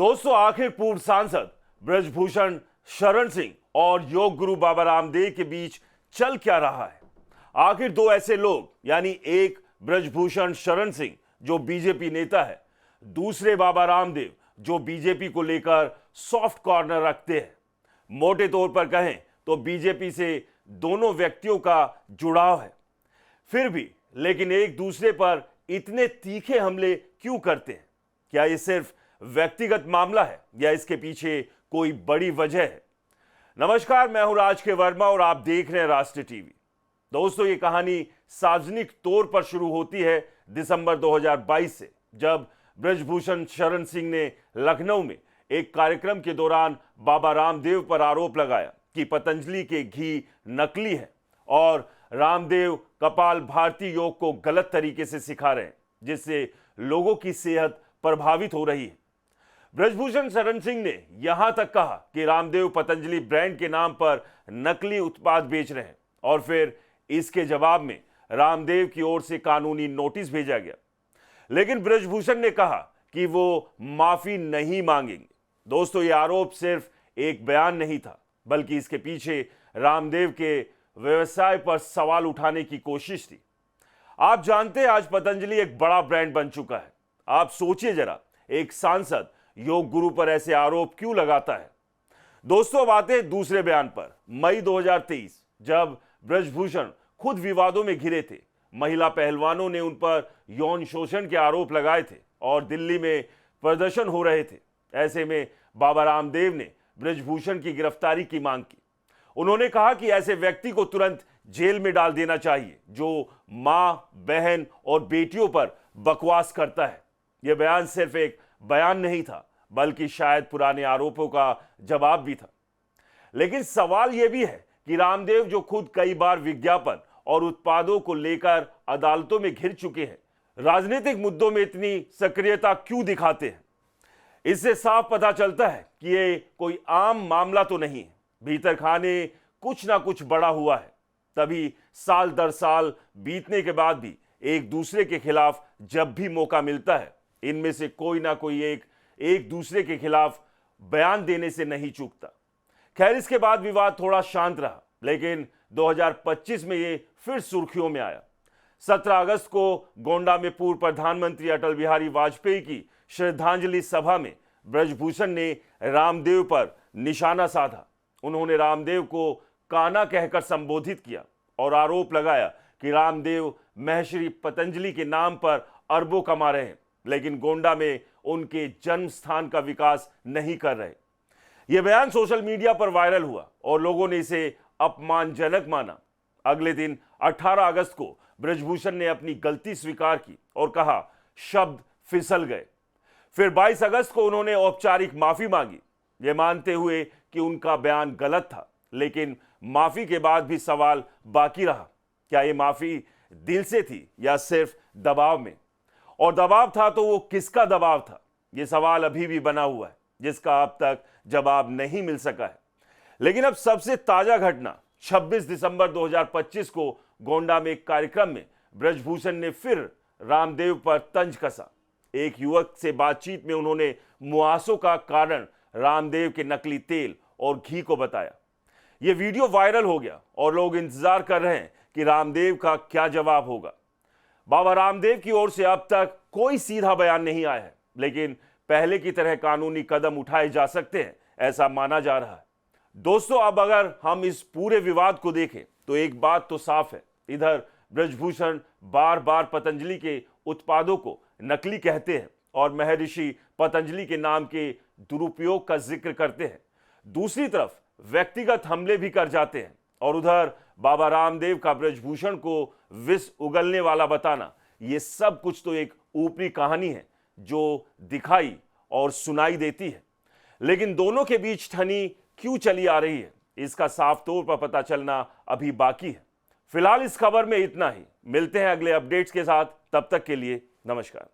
दोस्तों, आखिर पूर्व सांसद ब्रजभूषण शरण सिंह और योग गुरु बाबा रामदेव के बीच चल क्या रहा है? आखिर दो ऐसे लोग, यानी एक ब्रजभूषण शरण सिंह जो बीजेपी नेता है, दूसरे बाबा रामदेव जो बीजेपी को लेकर सॉफ्ट कॉर्नर रखते हैं। मोटे तौर पर कहें तो बीजेपी से दोनों व्यक्तियों का जुड़ाव है। फिर भी लेकिन एक दूसरे पर इतने तीखे हमले क्यों करते हैं? क्या ये सिर्फ व्यक्तिगत मामला है या इसके पीछे कोई बड़ी वजह है? नमस्कार, मैं हूं राज के वर्मा और आप देख रहे हैं राष्ट्रीय टीवी। दोस्तों, ये कहानी सार्वजनिक तौर पर शुरू होती है दिसंबर 2022 से, जब ब्रजभूषण शरण सिंह ने लखनऊ में एक कार्यक्रम के दौरान बाबा रामदेव पर आरोप लगाया कि पतंजलि के घी नकली है और रामदेव कपाल भारती योग को गलत तरीके से सिखा रहे हैं, जिससे लोगों की सेहत प्रभावित हो रही है। ब्रजभूषण शरण सिंह ने यहां तक कहा कि रामदेव पतंजलि ब्रांड के नाम पर नकली उत्पाद बेच रहे हैं और फिर इसके जवाब में रामदेव की ओर से कानूनी नोटिस भेजा गया। लेकिन ब्रजभूषण ने कहा कि वो माफी नहीं मांगेंगे। दोस्तों, ये आरोप सिर्फ एक बयान नहीं था, बल्कि इसके पीछे रामदेव के व्यवसाय पर सवाल उठाने की कोशिश थी। आप जानते हैं, आज पतंजलि एक बड़ा ब्रांड बन चुका है। आप सोचिए जरा, एक सांसद योग गुरु पर ऐसे आरोप क्यों लगाता है? दोस्तों, अब आते हैं दूसरे बयान पर। मई 2023, जब ब्रजभूषण खुद विवादों में घिरे थे, महिला पहलवानों ने उन पर यौन शोषण के आरोप लगाए थे और दिल्ली में प्रदर्शन हो रहे थे। ऐसे में बाबा रामदेव ने ब्रजभूषण की गिरफ्तारी की मांग की। उन्होंने कहा कि ऐसे व्यक्ति को तुरंत जेल में डाल देना चाहिए जो मां, बहन और बेटियों पर बकवास करता है। यह बयान सिर्फ एक बयान नहीं था, बल्कि शायद पुराने आरोपों का जवाब भी था। लेकिन सवाल यह भी है कि रामदेव, जो खुद कई बार विज्ञापन और उत्पादों को लेकर अदालतों में घिर चुके हैं, राजनीतिक मुद्दों में इतनी सक्रियता क्यों दिखाते हैं? इससे साफ पता चलता है कि ये कोई आम मामला तो नहीं है। भीतर खाने कुछ ना कुछ बड़ा हुआ है। तभी साल दर साल बीतने के बाद भी एक दूसरे के खिलाफ जब भी मौका मिलता है, इनमें से कोई ना कोई एक दूसरे के खिलाफ बयान देने से नहीं चूकता। खैर, इसके बाद विवाद थोड़ा शांत रहा, लेकिन 2025 में ये फिर सुर्खियों में आया। 17 अगस्त को गोंडा में पूर्व प्रधानमंत्री अटल बिहारी वाजपेयी की श्रद्धांजलि सभा में ब्रजभूषण ने रामदेव पर निशाना साधा। उन्होंने रामदेव को काना कहकर संबोधित किया और आरोप लगाया कि रामदेव महर्षि पतंजलि के नाम पर अरबों कमा रहे हैं, लेकिन गोंडा में उनके जन्म स्थान का विकास नहीं कर रहे। यह बयान सोशल मीडिया पर वायरल हुआ और लोगों ने इसे अपमानजनक माना। अगले दिन 18 अगस्त को ब्रजभूषण ने अपनी गलती स्वीकार की और कहा, शब्द फिसल गए। फिर 22 अगस्त को उन्होंने औपचारिक माफी मांगी, यह मानते हुए कि उनका बयान गलत था। लेकिन माफी के बाद भी सवाल बाकी रहा, क्या यह माफी दिल से थी या सिर्फ दबाव में? और दबाव था तो वो किसका दबाव था? यह सवाल अभी भी बना हुआ है, जिसका अब तक जवाब नहीं मिल सका है। लेकिन अब सबसे ताजा घटना 26 दिसंबर 2025 को गोंडा में एक कार्यक्रम में ब्रजभूषण ने फिर रामदेव पर तंज कसा। एक युवक से बातचीत में उन्होंने मुआसों का कारण रामदेव के नकली तेल और घी को बताया। यह वीडियो वायरल हो गया और लोग इंतजार कर रहे हैं कि रामदेव का क्या जवाब होगा। बाबा रामदेव की ओर से अब तक कोई सीधा बयान नहीं आया है, लेकिन पहले की तरह कानूनी कदम उठाए जा सकते हैं, ऐसा माना जा रहा है। दोस्तों, अब अगर हम इस पूरे विवाद को देखें तो एक बात तो साफ है। इधर ब्रजभूषण बार बार पतंजलि के उत्पादों को नकली कहते हैं और महर्षि पतंजलि के नाम के दुरुपयोग का जिक्र करते हैं। दूसरी तरफ व्यक्तिगत हमले भी कर जाते हैं और उधर बाबा रामदेव का ब्रजभूषण को विष उगलने वाला बताना। ये सब कुछ तो एक ऊपरी कहानी है जो दिखाई और सुनाई देती है, लेकिन दोनों के बीच ठनी क्यों चली आ रही है, इसका साफ तौर पर पता चलना अभी बाकी है। फिलहाल इस खबर में इतना ही। मिलते हैं अगले अपडेट्स के साथ, तब तक के लिए नमस्कार।